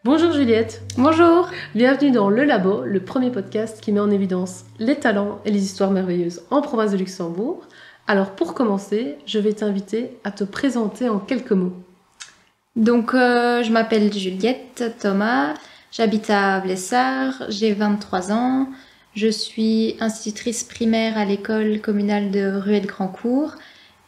Bonjour Juliette, Bonjour. bienvenue dans Le Labo, le premier podcast qui met en évidence les talents et les histoires merveilleuses en province de Luxembourg. Alors pour commencer, je vais t'inviter à te présenter en quelques mots. Donc, je m'appelle Juliette Thomas, j'habite à Blessard, j'ai 23 ans, je suis institutrice primaire à l'école communale de Ruelle-Grandcourt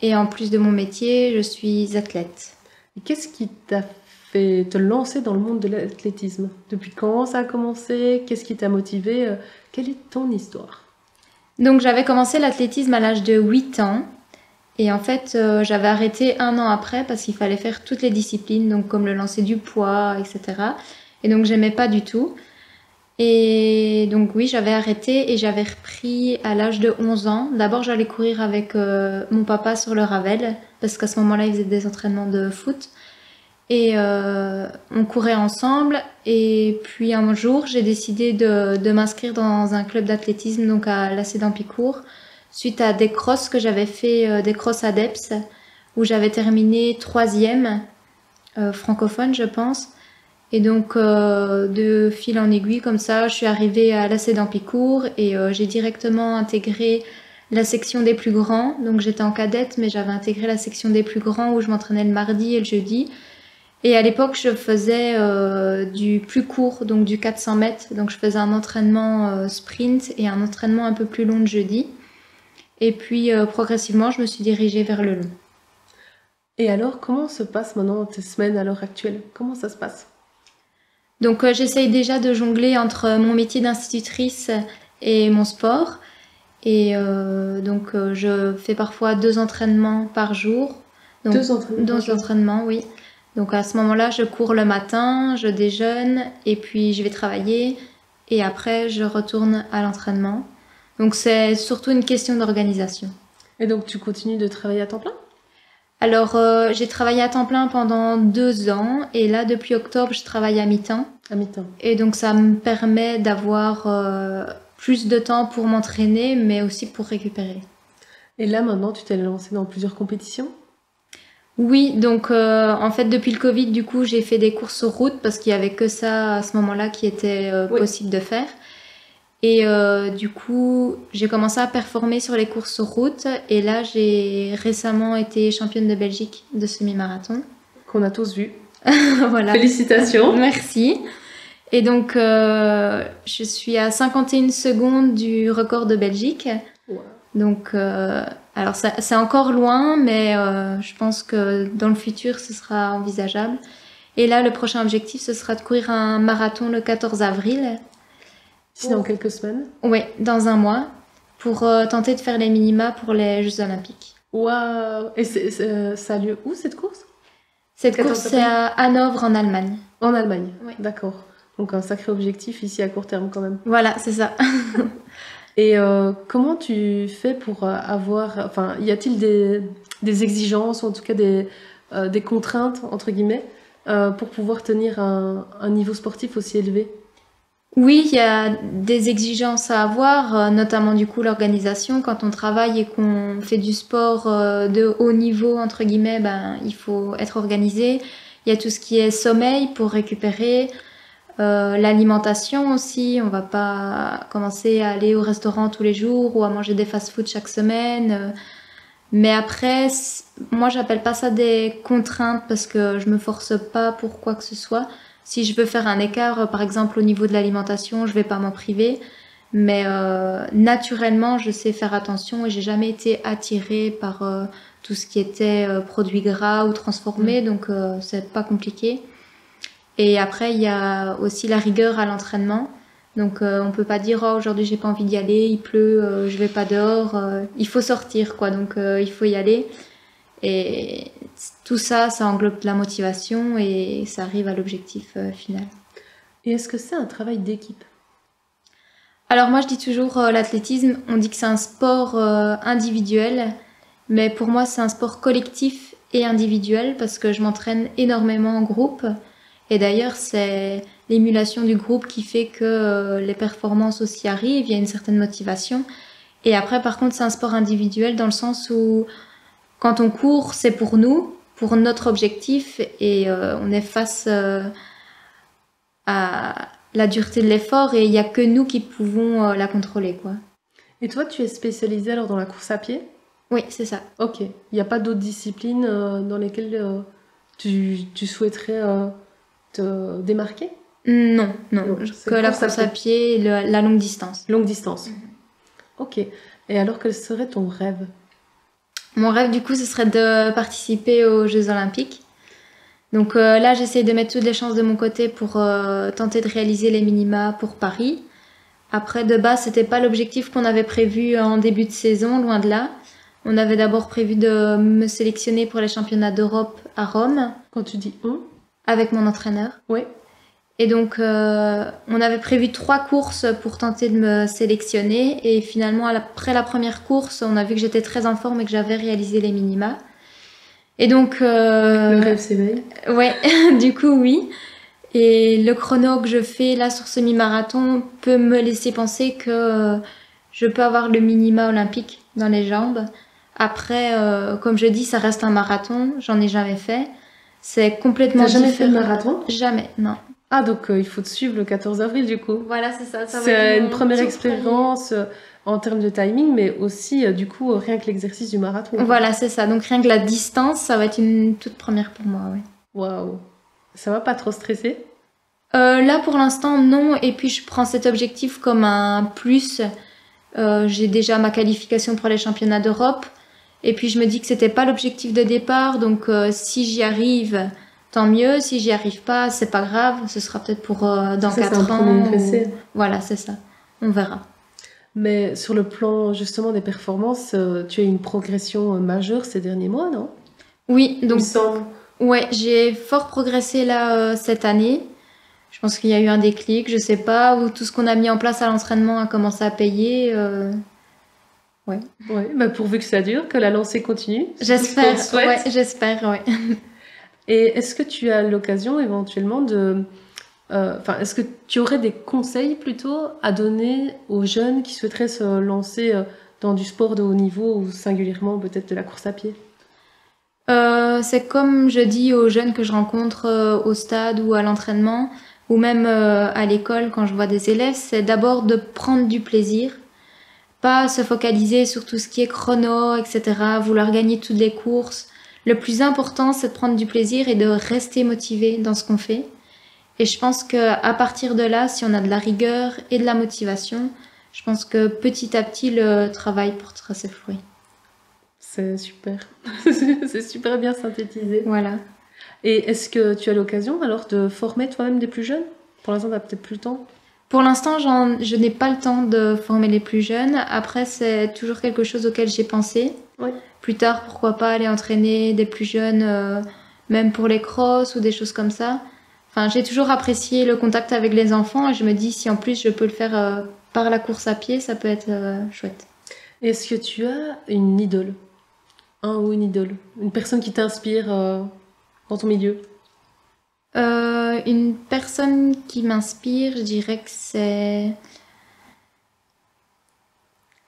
et en plus de mon métier, je suis athlète. Et qu'est-ce qui t'a fait te lancer dans le monde de l'athlétisme? Depuis quand ça a commencé? Qu'est-ce qui t'a motivé? Quelle est ton histoire? Donc, j'avais commencé l'athlétisme à l'âge de 8 ans et en fait, j'avais arrêté un an après parce qu'il fallait faire toutes les disciplines, donc comme le lancer du poids, etc. Et donc, j'aimais pas du tout. Et donc oui, j'avais arrêté et j'avais repris à l'âge de 11 ans. D'abord, j'allais courir avec mon papa sur le Ravel, parce qu'à ce moment-là, il faisait des entraînements de foot. Et on courait ensemble. Et puis un jour, j'ai décidé de m'inscrire dans un club d'athlétisme, donc à la d'Ampicourt, suite à des crosses que j'avais fait, des crosses ADEPS, où j'avais terminé 3e, francophone, je pense. Et donc, de fil en aiguille, comme ça, je suis arrivée à l'AC d'Ampicourt et j'ai directement intégré la section des plus grands. Donc, j'étais en cadette, mais j'avais intégré la section des plus grands où je m'entraînais le mardi et le jeudi. Et à l'époque, je faisais du plus court, donc du 400 mètres. Donc, je faisais un entraînement sprint et un entraînement un peu plus long le jeudi. Et puis, progressivement, je me suis dirigée vers le long. Et alors, comment se passent maintenant tes semaines à l'heure actuelle? Comment ça se passe? Donc j'essaye déjà de jongler entre mon métier d'institutrice et mon sport. Et je fais parfois 2 entraînements par jour. Donc, 2 entraînements par 2 jour. entraînements, oui. Donc à ce moment-là, je cours le matin, je déjeune et puis je vais travailler. Et après, je retourne à l'entraînement. Donc c'est surtout une question d'organisation. Et donc tu continues de travailler à temps plein? Alors, j'ai travaillé à temps plein pendant 2 ans et là, depuis octobre, je travaille à mi-temps. À mi-temps. Et donc, ça me permet d'avoir plus de temps pour m'entraîner, mais aussi pour récupérer. Et là maintenant, tu t'es lancée dans plusieurs compétitions? Oui, donc en fait, depuis le Covid, du coup, j'ai fait des courses sur route parce qu'il y avait que ça à ce moment-là qui était Oui. possible de faire. Et du coup, j'ai commencé à performer sur les courses sur route. Et là, j'ai récemment été championne de Belgique de semi-marathon. Qu'on a tous vu. Voilà. Félicitations. Merci. Et donc, je suis à 51 secondes du record de Belgique. Wow. Donc, alors c'est encore loin, mais je pense que dans le futur, ce sera envisageable. Et là, le prochain objectif, ce sera de courir un marathon le 14 avril. Ici dans quelques semaines? Oui, dans un mois, pour tenter de faire les minima pour les Jeux Olympiques. Waouh! Et ça a lieu où cette course? Cette 14 course, c'est à Hanovre, en Allemagne. En Allemagne? Oui. D'accord. Donc un sacré objectif ici à court terme quand même. Voilà, c'est ça. Et comment tu fais pour avoir... Enfin, y a-t-il des exigences, ou en tout cas des contraintes, entre guillemets, pour pouvoir tenir un niveau sportif aussi élevé? Oui, il y a des exigences à avoir, notamment du coup l'organisation. Quand on travaille et qu'on fait du sport de haut niveau, entre guillemets, ben, il faut être organisé. Il y a tout ce qui est sommeil pour récupérer, l'alimentation aussi. On va pas commencer à aller au restaurant tous les jours ou à manger des fast-food chaque semaine. Mais après, moi j'appelle pas ça des contraintes parce que je me force pas pour quoi que ce soit. Si je veux faire un écart, par exemple au niveau de l'alimentation, je vais pas m'en priver. Mais naturellement, je sais faire attention et j'ai jamais été attirée par tout ce qui était produits gras ou transformés, donc c'est pas compliqué. Et après, il y a aussi la rigueur à l'entraînement. Donc on peut pas dire oh, aujourd'hui j'ai pas envie d'y aller, il pleut, je vais pas dehors. Il faut sortir quoi, donc il faut y aller. Et tout ça, ça englobe la motivation et ça arrive à l'objectif final. Et est-ce que c'est un travail d'équipe? Alors moi je dis toujours l'athlétisme, on dit que c'est un sport individuel, mais pour moi c'est un sport collectif et individuel parce que je m'entraîne énormément en groupe. Et d'ailleurs c'est l'émulation du groupe qui fait que les performances aussi arrivent, il y a une certaine motivation. Et après par contre c'est un sport individuel dans le sens où quand on court, c'est pour nous, pour notre objectif, et on est face à la dureté de l'effort et il n'y a que nous qui pouvons la contrôler, quoi. Et toi, tu es spécialisée alors dans la course à pied? Oui, c'est ça. Ok. Il n'y a pas d'autres disciplines dans lesquelles tu souhaiterais te démarquer? Non, Non, que c'est la course à pied et la longue distance. Longue distance. Ok. Et alors, quel serait ton rêve? Mon rêve, du coup, ce serait de participer aux Jeux Olympiques. Donc là, j'essaie de mettre toutes les chances de mon côté pour tenter de réaliser les minima pour Paris. Après, de base, c'était pas l'objectif qu'on avait prévu en début de saison, loin de là. On avait d'abord prévu de me sélectionner pour les championnats d'Europe à Rome. Quand tu dis on? Avec mon entraîneur. Oui. Et donc, on avait prévu 3 courses pour tenter de me sélectionner. Et finalement, après la première course, on a vu que j'étais très en forme et que j'avais réalisé les minima. Et donc... Le rêve s'éveille. Ouais, du coup, oui. Et le chrono que je fais là sur semi-marathon peut me laisser penser que je peux avoir le minima olympique dans les jambes. Après, comme je dis, ça reste un marathon. J'en ai jamais fait. C'est complètement différent. T'as jamais fait le différent. marathon? Jamais, non. Ah, donc il faut te suivre le 14 avril du coup. Voilà, c'est ça. Ça va C'est être une mon première tout expérience en termes de timing, mais aussi du coup rien que l'exercice du marathon. Voilà, c'est ça. Donc rien que la distance, ça va être une toute première pour moi, ouais. Waouh. Ça va pas trop stresser? Là, pour l'instant, non. Et puis, je prends cet objectif comme un plus. J'ai déjà ma qualification pour les championnats d'Europe. Et puis, je me dis que c'était pas l'objectif de départ. Donc, si j'y arrive, tant mieux. Si j'y arrive pas, c'est pas grave. Ce sera peut-être pour dans 4 ans. Voilà, c'est ça. On verra. Mais sur le plan justement des performances, tu as eu une progression majeure ces derniers mois, non? Oui, donc semble. Ouais, j'ai fort progressé là cette année. Je pense qu'il y a eu un déclic, je sais pas, où tout ce qu'on a mis en place à l'entraînement a commencé à payer. Ouais. Ouais, bah pourvu que ça dure, que la lancée continue. J'espère, ouais, j'espère, ouais. Et est-ce que tu as l'occasion éventuellement de... est-ce que tu aurais des conseils plutôt à donner aux jeunes qui souhaiteraient se lancer dans du sport de haut niveau ou singulièrement peut-être de la course à pied? C'est comme je dis aux jeunes que je rencontre au stade ou à l'entraînement, ou même à l'école quand je vois des élèves, c'est d'abord de prendre du plaisir, pas se focaliser sur tout ce qui est chrono, etc., vouloir gagner toutes les courses. Le plus important, c'est de prendre du plaisir et de rester motivé dans ce qu'on fait. Et je pense qu'à partir de là, si on a de la rigueur et de la motivation, je pense que petit à petit, le travail portera ses fruits. C'est super. C'est super bien synthétisé. Voilà. Et est-ce que tu as l'occasion alors de former toi-même des plus jeunes? Pour l'instant, tu n'as peut-être plus le temps. Pour l'instant, je n'ai pas le temps de former les plus jeunes. Après, c'est toujours quelque chose auquel j'ai pensé. Oui. Plus tard, pourquoi pas aller entraîner des plus jeunes, même pour les crosses ou des choses comme ça. Enfin, j'ai toujours apprécié le contact avec les enfants et je me dis si en plus je peux le faire par la course à pied, ça peut être chouette. Est-ce que tu as une idole? Un ou une idole? Une personne qui t'inspire dans ton milieu? Une personne qui m'inspire, je dirais que c'est...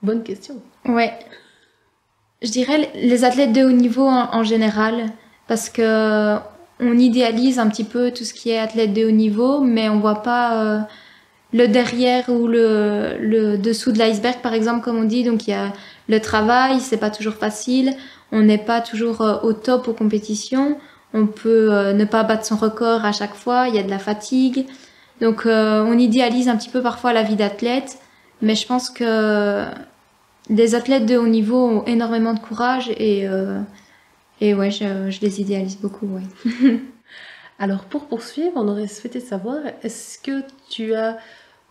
Bonne question. Ouais. Je dirais les athlètes de haut niveau en général, parce que on idéalise un petit peu tout ce qui est athlète de haut niveau, mais on voit pas le derrière ou le dessous de l'iceberg, par exemple, comme on dit. Donc il y a le travail, c'est pas toujours facile. On n'est pas toujours au top aux compétitions. On peut ne pas battre son record à chaque fois. Il y a de la fatigue. Donc on idéalise un petit peu parfois la vie d'athlète, mais je pense que les athlètes de haut niveau ont énormément de courage et ouais, je les idéalise beaucoup, ouais. Alors pour poursuivre, on aurait souhaité savoir, est-ce que tu as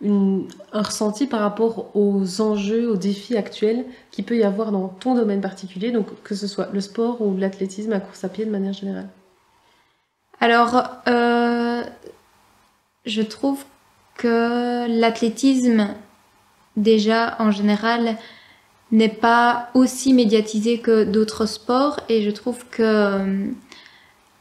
un ressenti par rapport aux enjeux, aux défis actuels qu'il peut y avoir dans ton domaine particulier, donc que ce soit le sport ou l'athlétisme, la course à pied de manière générale? Alors, je trouve que l'athlétisme, déjà en général, n'est pas aussi médiatisé que d'autres sports et je trouve que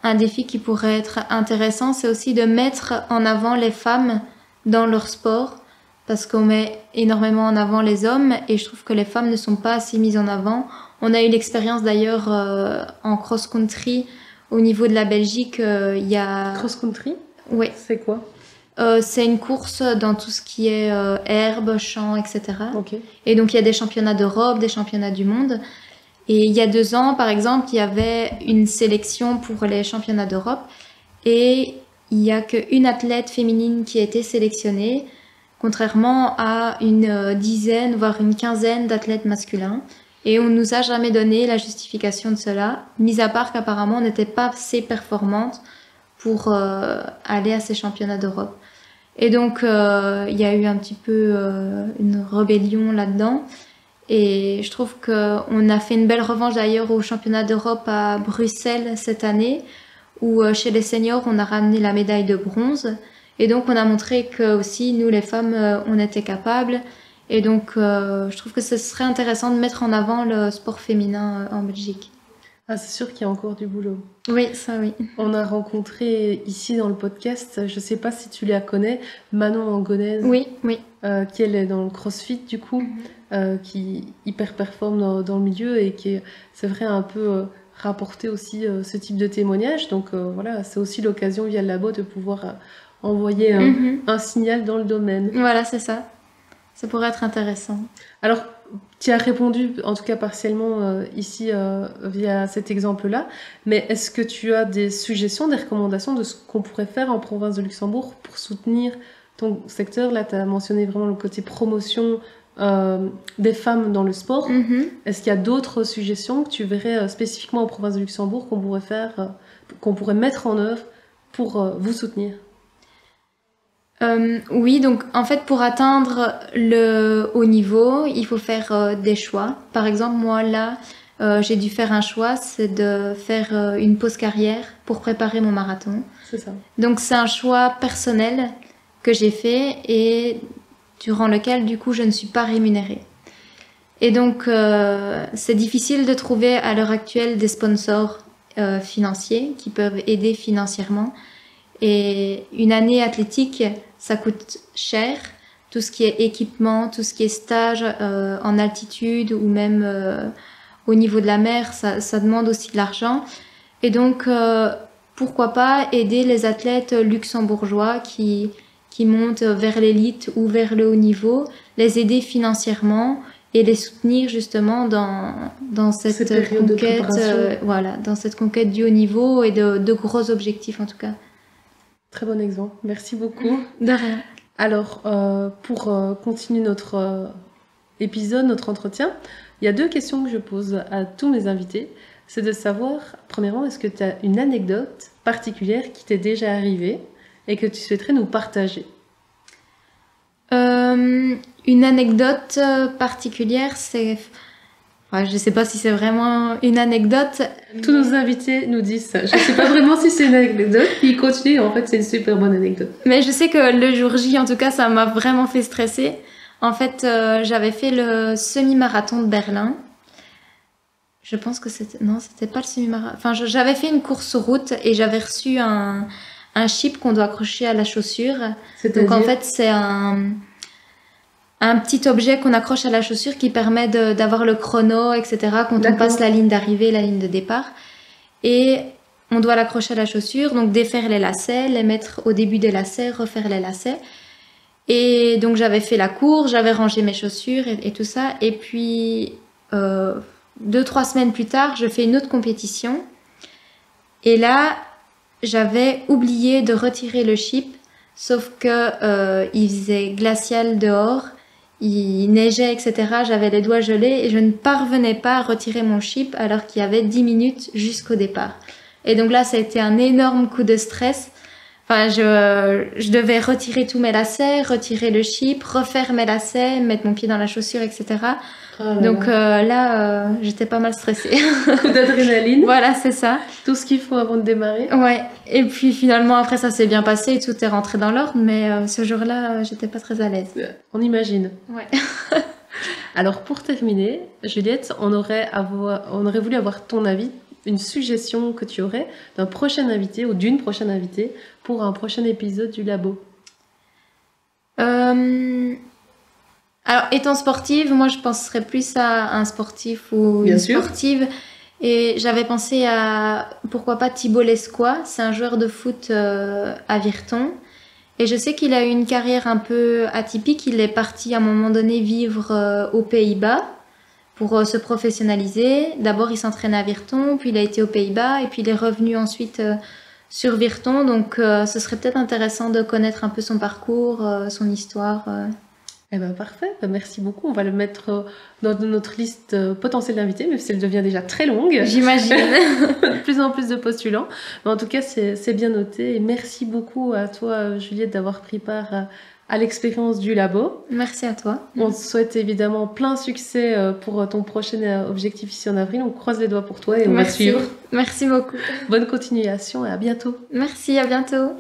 un défi qui pourrait être intéressant, c'est aussi de mettre en avant les femmes dans leur sport parce qu'on met énormément en avant les hommes et je trouve que les femmes ne sont pas assez mises en avant. On a eu l'expérience d'ailleurs en cross-country au niveau de la Belgique, il y a... Cross-country? Oui. C'est quoi? C'est une course dans tout ce qui est herbe, champs, etc. Ok. Et donc, il y a des championnats d'Europe, des championnats du monde. Et il y a 2 ans, par exemple, il y avait une sélection pour les championnats d'Europe. Et il n'y a qu'une athlète féminine qui a été sélectionnée, contrairement à une dizaine, voire une quinzaine d'athlètes masculins. Et on ne nous a jamais donné la justification de cela, mis à part qu'apparemment on n'était pas assez performante pour aller à ces championnats d'Europe. Et donc, il y a eu un petit peu une rébellion là-dedans. Et je trouve qu'on a fait une belle revanche d'ailleurs au championnat d'Europe à Bruxelles cette année, où chez les seniors, on a ramené la médaille de bronze. Et donc, on a montré que aussi, nous les femmes, on était capables. Et donc, je trouve que ce serait intéressant de mettre en avant le sport féminin en Belgique. Ah, c'est sûr qu'il y a encore du boulot. Oui, ça oui. On a rencontré ici dans le podcast, je sais pas si tu la connais, Manon Angonèse, Oui, oui. qui elle est dans le CrossFit du coup, qui hyper performe dans le milieu et qui c'est vrai un peu rapporter aussi ce type de témoignage. Donc voilà, c'est aussi l'occasion via le labo de pouvoir envoyer un signal dans le domaine. Voilà, c'est ça. Ça pourrait être intéressant. Alors, tu as répondu, en tout cas partiellement, ici via cet exemple-là, mais est-ce que tu as des suggestions, des recommandations de ce qu'on pourrait faire en province de Luxembourg pour soutenir ton secteur? Là, tu as mentionné vraiment le côté promotion des femmes dans le sport. Est-ce qu'il y a d'autres suggestions que tu verrais spécifiquement en province de Luxembourg qu'on pourrait faire, qu'on pourrait mettre en œuvre pour vous soutenir? Oui, donc en fait pour atteindre le haut niveau, il faut faire des choix. Par exemple, moi là, j'ai dû faire un choix, c'est de faire une pause carrière pour préparer mon marathon. C'est ça. Donc c'est un choix personnel que j'ai fait et durant lequel du coup je ne suis pas rémunérée. Et donc c'est difficile de trouver à l'heure actuelle des sponsors financiers qui peuvent aider financièrement. Et une année athlétique, ça coûte cher. Tout ce qui est équipement, tout ce qui est stage en altitude ou même au niveau de la mer, ça demande aussi de l'argent. Et donc, pourquoi pas aider les athlètes luxembourgeois qui montent vers l'élite ou vers le haut niveau, les aider financièrement et les soutenir justement dans cette conquête, voilà, dans cette conquête du haut niveau et de gros objectifs en tout cas. Très bon exemple, merci beaucoup. De rien. Alors, pour continuer notre épisode, notre entretien, il y a 2 questions que je pose à tous mes invités. C'est de savoir, premièrement, est-ce que tu as une anecdote particulière qui t'est déjà arrivée et que tu souhaiterais nous partager? Une anecdote particulière, c'est... Ouais, je sais pas si c'est vraiment une anecdote. Tous nos invités nous disent ça. Je sais pas vraiment si c'est une anecdote, puis ils continuent. En fait, c'est une super bonne anecdote. Mais je sais que le jour J, en tout cas, ça m'a vraiment fait stresser. En fait, j'avais fait le semi-marathon de Berlin. Je pense que c'était... Non, c'était pas le semi-marathon. Enfin, j'avais fait une course sur route et j'avais reçu un chip qu'on doit accrocher à la chaussure. Donc en fait, c'est un petit objet qu'on accroche à la chaussure qui permet d'avoir le chrono, etc. quand on passe la ligne d'arrivée, la ligne de départ. Et on doit l'accrocher à la chaussure, donc défaire les lacets, les mettre au début des lacets, refaire les lacets. Et donc j'avais fait la course, j'avais rangé mes chaussures et tout ça. Et puis 2-3 semaines plus tard, je fais une autre compétition. Et là, j'avais oublié de retirer le chip, sauf que il faisait glacial dehors. Il neigeait, etc. J'avais les doigts gelés et je ne parvenais pas à retirer mon chip alors qu'il y avait 10 minutes jusqu'au départ. Et donc là, ça a été un énorme coup de stress. Enfin, je devais retirer tous mes lacets, retirer le chip, refaire mes lacets, mettre mon pied dans la chaussure, etc. Donc là, j'étais pas mal stressée. Coup d'adrénaline. Voilà, c'est ça. Tout ce qu'il faut avant de démarrer. Ouais. Et puis finalement, après, ça s'est bien passé et tout est rentré dans l'ordre. Mais ce jour-là, j'étais pas très à l'aise. On imagine. Ouais. Alors, pour terminer, Juliette, on aurait voulu avoir ton avis, une suggestion que tu aurais d'un prochain invité ou d'une prochaine invitée pour un prochain épisode du Labo. Alors, étant sportive, moi, je penserais plus à un sportif ou une sportive. Et j'avais pensé à, pourquoi pas, Thibaut Lescois. C'est un joueur de foot à Virton. Et je sais qu'il a eu une carrière un peu atypique. Il est parti à un moment donné vivre aux Pays-Bas pour se professionnaliser. D'abord, il s'entraînait à Virton, puis il a été aux Pays-Bas, et puis il est revenu ensuite sur Virton. Donc, ce serait peut-être intéressant de connaître un peu son parcours, son histoire. Eh ben parfait, ben, merci beaucoup. On va le mettre dans notre liste potentielle d'invités, même si elle devient déjà très longue. J'imagine. De plus en plus de postulants. Mais en tout cas, c'est bien noté. Et merci beaucoup à toi, Juliette, d'avoir pris part à l'expérience du labo. Merci à toi. On te souhaite évidemment plein succès pour ton prochain objectif ici en avril. On croise les doigts pour toi et on va suivre. Merci beaucoup. Bonne continuation et à bientôt. Merci, à bientôt.